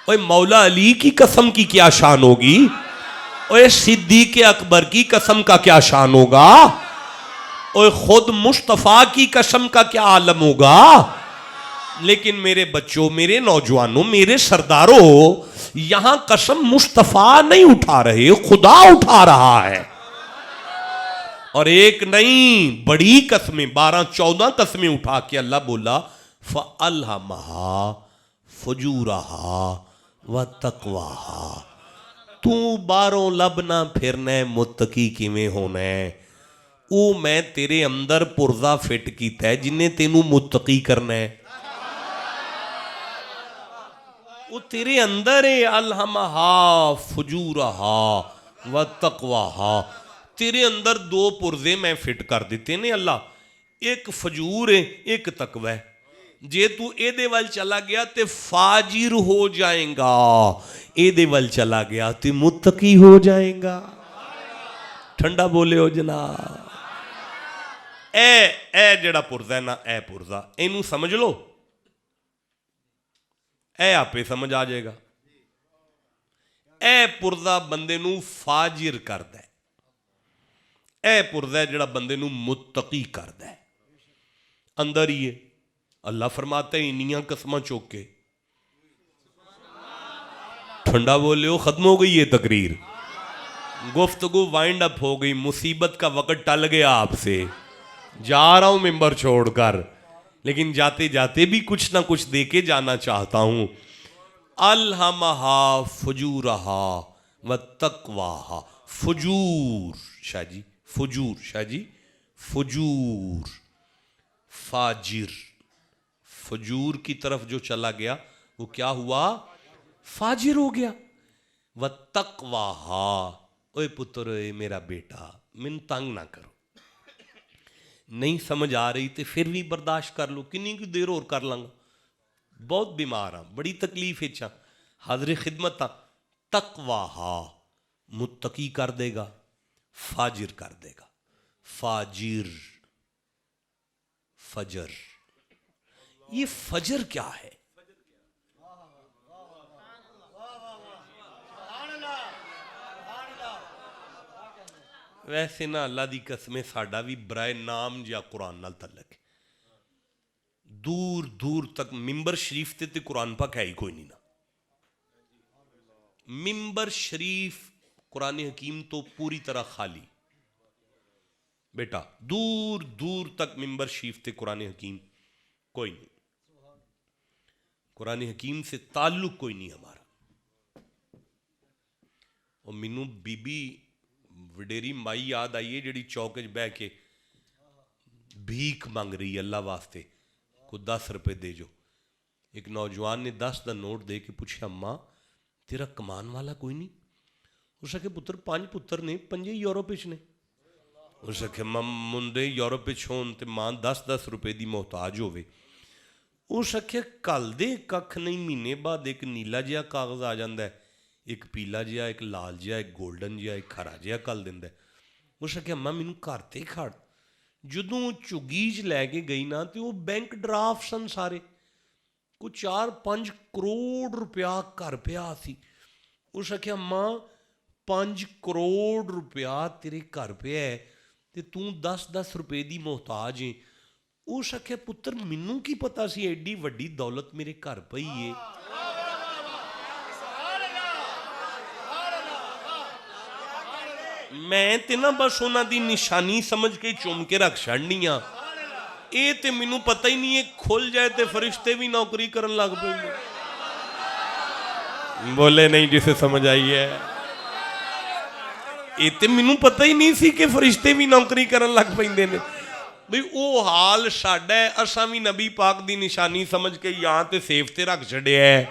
اوے مولا علی کی قسم کی کیا شان ہوگی، اوے صدیق اکبر کی قسم کا کیا شان ہوگا، اوے خود مصطفیٰ کی قسم کا کیا عالم ہوگا۔ لیکن میرے بچوں، میرے نوجوانوں، میرے سرداروں، یہاں قسم مصطفیٰ نہیں اٹھا رہے، خدا اٹھا رہا ہے۔ اور ایک نہیں، بڑی قسمیں، 12-14 قسمیں اٹھا کے اللہ بولا فَأَلْهَمَهَا فُجُورَهَا وَتَقْوَاهَا۔ تو باروں لب نہ پھرنے متقی کیویں ہونا ہے، او میں تیرے اندر پرزہ فٹ کیتا ہے جنہیں تینوں متقی کرنا ہے، وہ تیرے اندر ہے۔ الہمہا فجورہا وتقواہا، تیرے اندر 2 پرزے میں فٹ کر دیتے نے اللہ، ایک فجور ہے ایک تقوی ہے۔ جے تو اے دے وال چلا گیا تے فاجر ہو جائیں گا، اے دے وال چلا گیا تے متقی ہو جائیں گا۔ ٹھنڈا بولے ہو جناب۔ اے جڑا پرزا ہے نا، اے پرزا اینو سمجھ لو، اے آپے سمجھ آ جائے گا۔ اے پرزا بندے نو فاجر کردا ہے، اے پرزا ہے جڑا بندے نو متقی کردا ہے، اندر ہی ہے۔ اللہ فرماتا ہے انیاں قسمہ چوکے، ٹھنڈا بولے ہو، ختم ہو گئی یہ تقریر، گفتگو وائنڈ اپ ہو گئی، مصیبت کا وقت ٹل گیا آپ سے، جا رہا ہوں ممبر چھوڑ کر، لیکن جاتے جاتے بھی کچھ نہ کچھ دے کے جانا چاہتا ہوں۔ الہمہا فجورہا وتقواہا، فجور شاہ جی، فجور شاہ جی، فجور، فاجر، فجور کی طرف جو چلا گیا وہ کیا ہوا، فاجر ہو گیا۔ وتقواہا، اوے پتر، اے میرا بیٹا، من تنگ نہ کرو، نہیں سمجھ آ رہی تے پھر بھی برداشت کر لو، کنی کی دیر اور کر لوں گا، بہت بیمار ہاں، بڑی تکلیف ہے، چاہ حاضر خدمت ہاں۔ تقواہا، متقی کر دے گا، فاجر کر دے گا، فاجر، فجر، یہ فجر کیا ہے؟ ویسے نا اللہ دی قسمیں ساڈا بھی برائے نام جا قرآن نال تعلق ہے، دور دور تک ممبر شریف تے قرآن پاک ہے ہی کوئی نہیں نا، ممبر شریف قرآن حکیم تو پوری طرح خالی، بیٹا دور دور تک ممبر شریف تے قرآن حکیم کوئی نہیں، قرآن حکیم سے تعلق کوئی نہیں ہمارا۔ اور مینوں بی بی وڈیری مائی یاد آئیے جڑی چوکج بہ کے بھیک مانگ رہی ہے اللہ واسطے، کو 10 روپے دے جو۔ ایک نوجوان نے 10 دا نوٹ دے کے پوچھا، اماں تیرا کمان والا کوئی نہیں؟ اس نے پتر 5 پتر نے، 5 یورپ وچ نے۔ اس نے کہا منڈے یورپ وچ ہون تے ماں 10 روپے دی محتاج ہوئے۔ اس نے کہا کل دے ککھ نہیں، مہینے بعد ایک نیلا جہا کاغذ آ جاندہ ہے، ایک پیلا جہا, ایک لال جہا, ایک گولڈن جہا, ایک ہرا جہا کل دیندا ہے. اس آخیا اماں مینوں گھر تے کھڑ. جدوں چگی چ لے کے گئی نا تو وہ بینک ڈرافٹ سن سارے, کوئی 4-5 کروڑ روپیہ گھر پیا سی. اس آخیا اماں 5 کروڑ روپیہ تیرے گھر پیا ہے تے توں 10 روپے دی محتاج ہے. اس آخیا پتر مینوں کی پتا سی ایڈی وڈی دولت میرے گھر پئی ہے. میں تے نا بس انہاں دی نشانی سمجھ کے چوم کے رکھ چھڑنی ہاں. اے تے مینوں پتہ ہی نہیں ہے کھل جائے تے فرشتے بھی نوکری کرن لگ پئے. بولے نہیں جسے سمجھ آئی ہے. اے تے مینوں پتہ ہی نہیں سی کہ فرشتے بھی نوکری کرن لگ پیندے نے. بھئی او حال ساڈا ہے, اساں بھی نبی پاک دی نشانی سمجھ کے یا تے سیف تے رکھ چھڑیا ہے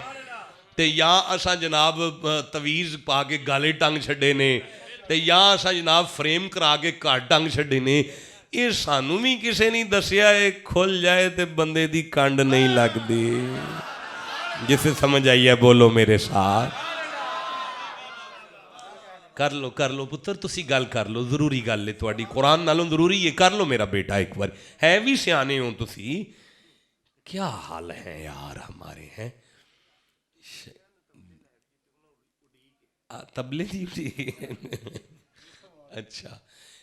تے یا اساں جناب تویز پا کے گالے ٹنگ چھڑے نے تے یا اساں جناب فریم کرا کے گھر ٹنگ چھڑے نے. اے سانوں بھی کسے نہیں دسیا اے کھل جائے تے بندے دی کنڈ نہیں لگ دی. جسے سمجھ آئی ہے بولو میرے ساتھ. کر لو پتر تسی گل کر لو, ضروری گل ہے تواڈی, قرآن نالوں ضروری ہے. کر لو میرا بیٹا ایک بار, ہے بھی سیانے ہو تسی. کیا حال ہے یار ہمارے ہیں تبلے دی. اچھا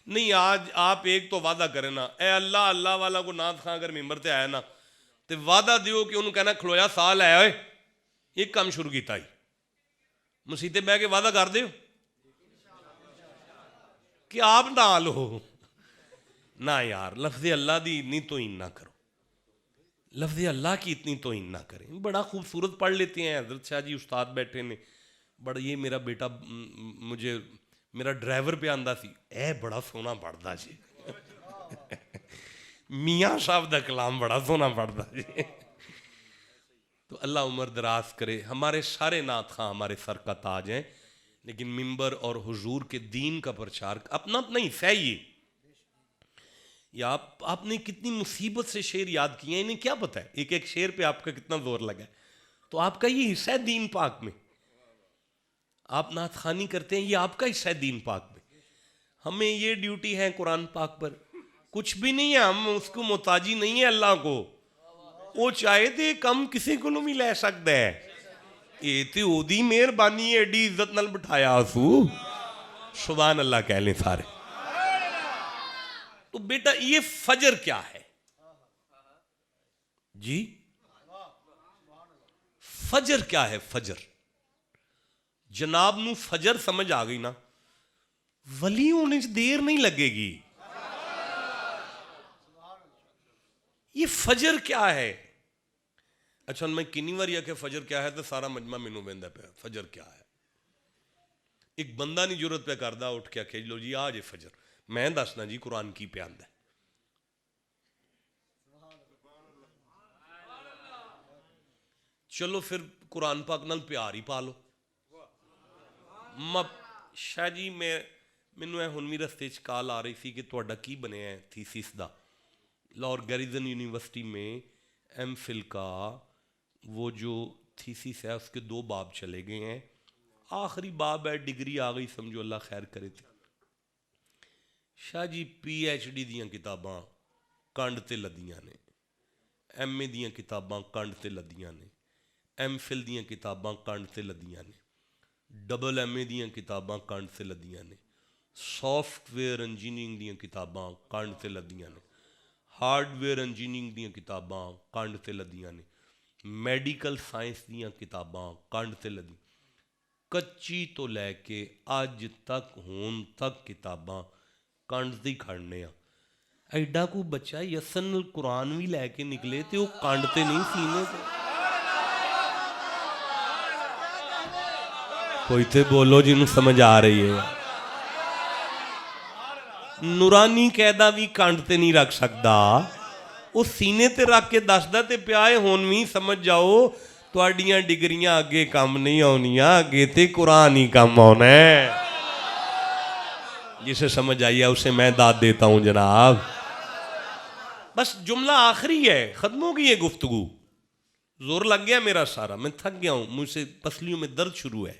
نہیں, آج آپ ایک تو وعدہ کریں نا, اے اللہ اللہ والا کو نعت خواں اگر ممبر تے آیا نا تے وعدہ دیو کہ انہوں کہنا کھلویا سال ہے ہوئے ایک کام شروع کیتا ہی مسیطے بہ کے وعدہ کر دیو کہ آپ نہ لو. نہ یار لفظ اللہ دی اتنی توہین نہ کرو, لفظ اللہ کی اتنی توہین نہ کریں. بڑا خوبصورت پڑھ لیتے ہیں, حضرت شاہ جی استاد بیٹھے نے, بڑا یہ میرا بیٹا مجھے میرا ڈرائیور پہ آندہ سی, اے بڑا سونا پڑھتا جی. میاں صاحب دا کلام بڑا سونا پڑھتا جی. تو اللہ عمر دراز کرے. ہمارے سارے نعت خواں ہمارے سر کا تاج ہیں, لیکن ممبر اور حضور کے دین کا پرچار اپنا اپنا حصہ ہے. یا آپ نے کتنی مصیبت سے شعر یاد کیے ہیں, انہیں کیا پتہ ہے ایک ایک شعر پہ آپ کا کتنا زور لگا ہے. تو آپ کا یہ حصہ ہے دین پاک میں, آپ نعت خوانی کرتے ہیں, یہ آپ کا حصہ ہے دین پاک میں. ہمیں یہ ڈیوٹی ہے قرآن پاک پر, کچھ بھی نہیں ہے, ہم اس کو محتاجی نہیں ہے اللہ کو. وہ چاہے تھے کم کسی کو بھی لے سکتا ہے. یہ تے او دی مہربانی ایڈی عزت نال بٹھایا اسو, سبحان اللہ کہہ لیں سارے. تو بیٹا یہ فجر کیا ہے جی, فجر کیا ہے؟ فجر جناب نو فجر سمجھ آ گئی نا, ولی ہونے سے دیر نہیں لگے گی. یہ فجر کیا ہے؟ اچھا میں کنی بار یہ کہ فجر کیا ہے تو سارا مجمع مینوں ویندا پیا فجر کیا ہے. ایک بندہ نہیں جرت پہ کردا اٹھ کے کہ لو جی آج فجر, میں دسنا جی قرآن کی پہ آندا ہے. چلو پھر قرآن پاک نال پیار ہی پا لو. شاہ جی مینوں ہن بھی رستے چ کال آ رہی تھی کہ تہاڈا کی بنیا ہے تھیسس دا. لاہور گیریزن یونیورسٹی میں ایم فل کا وہ جو تھیسس ہے اس کے 2 باب چلے گئے ہیں, آخری باب ہے, ڈگری آ گئی سمجھو اللہ خیر کرے تھے. شاہ جی پی ایچ ڈی دیاں کتاباں کنڈ تے لدیاں نے, ایم اے دیاں کتاباں کنڈ تے لدیاں نے, ایم فل دیاں کتاباں کنڈ تے لدیاں نے, ڈبل ایم اے دیاں کتاباں کنڈ تے لدیاں نے, سافٹ ویئر انجینئرنگ دیاں کتاباں کنڈ تے لدیاں نے, ہارڈ ویئر انجینئرنگ دیاں کتاباں کنڈ تے لدیاں نے, میڈیکل سائنس دیاں کتاباں کنڈ تے لدیاں. کچی تو لے کے اج تک ہون تک کتاباں کنڈ تے کھڑنے. ایڈا کو بچہ یسن قرآن بھی لے کے نکلے تے وہ کنڈ تے نہیں سینے تے. کوئی تے بولو جنہوں سمجھ آ رہی ہے. نورانی قیدہ بھی کنڈ تے نہیں رکھ سکتا, وہ سینے تے رکھ کے دسدا تے پیائے ہون بھی سمجھ جاؤ تواڈیاں ڈگریاں اگے کام نہیں آنیاں, اگے تے قرآن ہی کام آنا ہے. جسے سمجھ آئی ہے اسے میں داد دیتا ہوں جناب. بس جملہ آخری ہے, ختم ہو گئی ہے گفتگو. زور لگ گیا میرا سارا, میں تھک گیا ہوں, مجھ سے پسلیوں میں درد شروع ہے.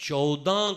14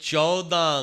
14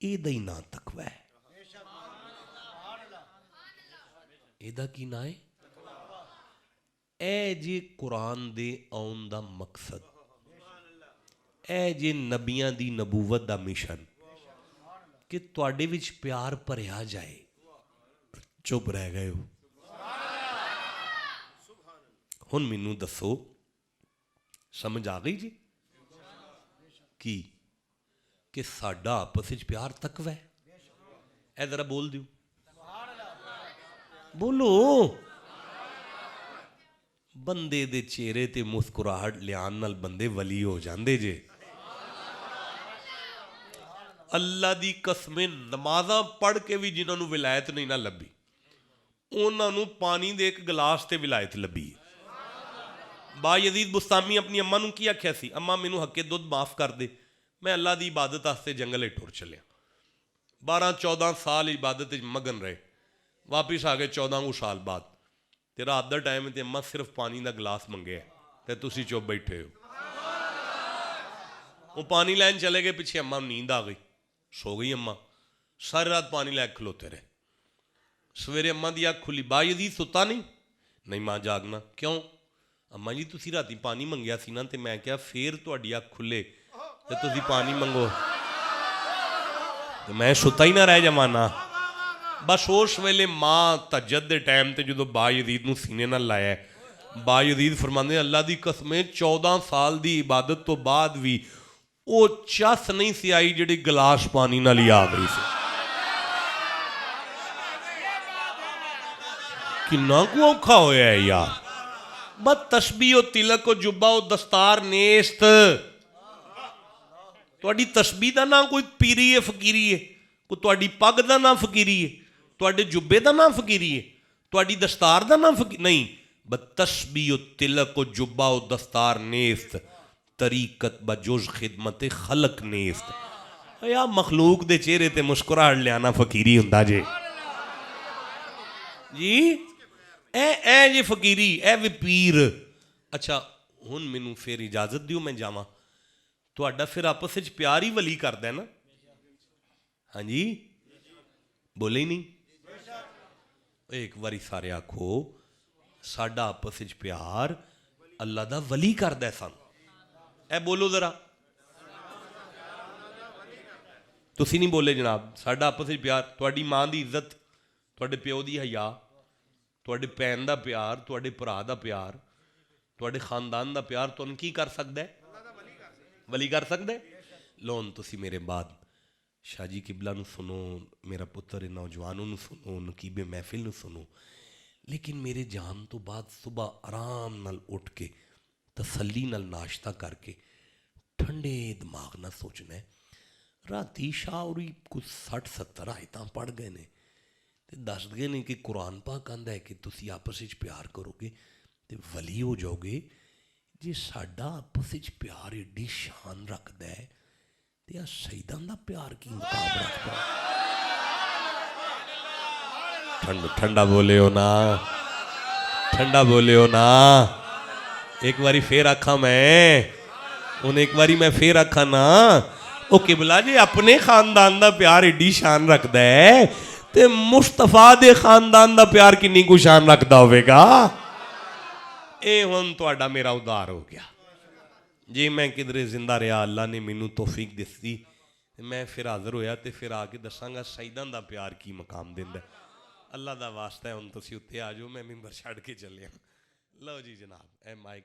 ਇਹਦਾ ਹੀ ਨਾਂ ਤਕਵਾ ਹੈ। ਇਹਦਾ ਕੀ ਨਾਂ ਹੈ? ਇਹ ਜੇ ਕੁਰਾਨ ਦੇ ਆਉਣ ਦਾ ਮਕਸਦ, ਇਹ ਜੇ ਨਬੀਆਂ ਦੀ ਨਬੂਵਤ ਦਾ ਮਿਸ਼ਨ, ਕਿ ਤੁਹਾਡੇ ਵਿੱਚ ਪਿਆਰ ਭਰਿਆ ਜਾਏ, چپ رہ گئے ہو. ہن مینوں دسو سمجھ آ گئی جی کی کہ ساڈا آپس وچ پیار تقوی ہے؟ اے ذرا بول دیو، بولو. بندے دے چہرے تے مسکراہٹ لیان نال بندے ولی ہو جاندے جے. اللہ دی قسمیں نمازاں پڑھ کے بھی جنہوں نے ولایت نہیں نہ لبھی انہوں نے پانی دے ایک گلاس تے ولایت لبھی. با یزید بستامی اپنی اماں نوں کی آکھیا سی، اماں مینوں حق دودھ معاف کر دے، میں اللہ دی عبادت واسطے جنگل ٹر چلیا. 12-14 سال عبادت مگن رہے، واپس آ گئے 14 سال بعد. تے رات دا ٹائم تے اماں صرف پانی دا گلاس منگے تے تسی چپ بیٹھے ہو. وہ پانی لین چلے گئے، پیچھے اماں نیند آ گئی، سو گئی اماں. ساری رات پانی لے کھلوتے رہے. سویرے اماں دی آنکھ کھلی، با یزید ستا نہیں ماں جاگنا. کیوں؟ اماں جی تسی راتی پانی منگیا سی نا تے میں کیا پھر تہاڈی آنکھ کھلے تے تسی پانی منگو تے میں ستا ہی نہ رہ جاواں. بس اس ویلے ماں تہجد دے ٹائم تے جدوں با یزید نوں سینے نال لایا، با یزید فرماندے اللہ دی قسمیں 14 سال دی عبادت تو بعد بھی وہ چس نہیں سی آئی جڑی گلاس پانی نال ہی آ گئی سی. کنا کو اوکھا ہویا ہے یار. بس تسبیح و تلک و جبہ و دستار نیست. تہاڈی تسبیح دا نام کوئی پیری ہے فقیری ہے، کوئی تہاڈی پگ دا نام فقیری ہے، تہاڈے جبے دا نام فقیری ہے، تہاڈی دستار دا نام فقیری نہیں. بس تسبیح و تلک و جبہ و دستار نیست، طریقت بجز خدمت خلق نیست. یا مخلوق دے چہرے تے مسکراہٹ لیانا فقیری ہوندا جے جی. اے جی فقیری، اے وی پیر. اچھا ہن مینوں پھر اجازت دیو میں جاواں. تہاڈا پھر آپس وچ پیار ہی ولی کردا ہے نا؟ ہاں جی بولے ہی نہیں. ایک واری سارے آکھو ساڈا آپس وچ پیار اللہ دا ولی کردا ہے سان. اے بولو ذرا. تسی نہیں بولے جناب. ساڈا آپس وچ پیار، تہاڈی ماں دی عزت، تہاڈے پیو دی حیا، تہاڈے بہن دا پیار، تہاڈے بھرا دا پیار، تہاڈے خاندان دا پیار تہانوں کی کر سکدا ہے؟ ولی کر سکدا ہے. لون تسی میرے بعد شاہ جی قبلہ نو سنو، میرا پتر نوجوانوں نو سنو، نقیب محفل نو سنو، لیکن میرے جان تو بعد صبح آرام نال اٹھ کے تسلی نال ناشتہ کر کے ٹھنڈے دماغ نہ سوچنا ہے. راتی شاہ ہوری کچھ 60-70 آیتاں پڑھ گئے نے تے دس گئے نے کہ قرآن پاک آندا ہے کہ تسی آپس وچ پیار کرو گے تے ولی ہو جاؤ گے. جی ساڈا آپس وچ پیار ایڈی شان رکھدا ہے تے شہیداں دا پیار کی مقام رکھدا ہے. ٹھنڈا بولے ہو نا، ٹھنڈا بولے ہو نا. ایک باری پھر آکھاں میں، ان ایک باری میں پھر آکھاں نا، او قبلہ جی اپنے خاندان دا پیار ایڈی شان رکھدا ہے تے مصطفیٰ دے خاندان دا پیار کنی کو شان رکھدا ہوئے گا. اے ہن تہاڈا میرا ادھار ہو گیا. جی میں کدھرے زندہ رہا، اللہ نے مینوں توفیق دتی، میں پھر حاضر ہویا تے پھر آ کے دساں گا شہیداں دا پیار کی مقام دیندا ہے. اللہ دا واسطہ ہے ہن تسی اتھے آ جاؤ، میں ممبر چھڑ کے چلیا. لو جی جناب اے مائک